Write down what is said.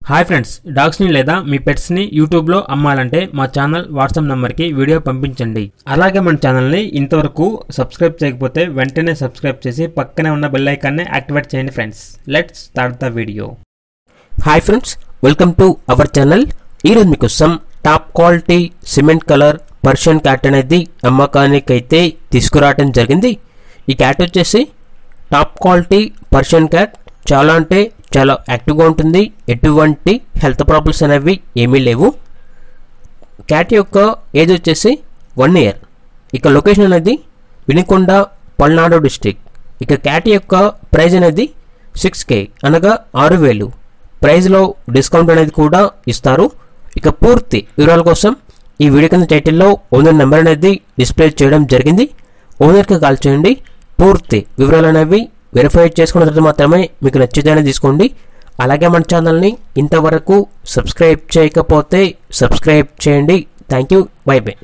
Hi friends, డాగ్స్ని లేదా మీ పెట్స్ని యూట్యూబ్లో అమ్మాలంటే మా ఛానల్ వాట్సాప్ నెంబర్కి వీడియో పంపించండి. అలాగే మన ఛానల్ని ఇంతవరకు సబ్స్క్రైబ్ చేయకపోతే వెంటనే సబ్స్క్రైబ్ చేసి పక్కనే ఉన్న బెల్ ఐకాన్ని యాక్టివేట్ చేయండి friends. Let's start the video. Hi friends, welcome to our channel. ఈరోజు మీకోసం top quality cement colour Persian cat అనేది అమ్మకానికి అయితే తీసుకురావడం జరిగింది. ఈ క్యాట్ వచ్చేసి టాప్ క్వాలిటీ పర్షియన్ క్యాట్. చాలా అంటే చాలా యాక్టివ్గా ఉంటుంది. ఎటువంటి హెల్త్ ప్రాబ్లమ్స్ అనేవి ఏమీ లేవు. క్యాట్ యొక్క ఏజ్ వచ్చేసి 1 year. ఇక లొకేషన్ అనేది వినుకొండ, పల్నాడు డిస్ట్రిక్ట్. ఇక క్యాట్ యొక్క ప్రైజ్ అనేది 6K అనగా 6,000. ప్రైజ్లో డిస్కౌంట్ అనేది కూడా ఇస్తారు. ఇక పూర్తి వివరాల కోసం ఈ వీడియో కింద టైటిల్లో ఓనర్ నెంబర్ అనేది డిస్ప్లే చేయడం జరిగింది. ఓనర్కి కాల్ చేయండి. పూర్తి వివరాలు అనేవి వెరిఫై చేసుకున్న తర్వాత మాత్రమే మీకు నచ్చితేనే తీసుకోండి. అలాగే మన ఛానల్ని ఇంతవరకు సబ్స్క్రైబ్ చేయకపోతే సబ్స్క్రైబ్ చేయండి. Thank you. By by.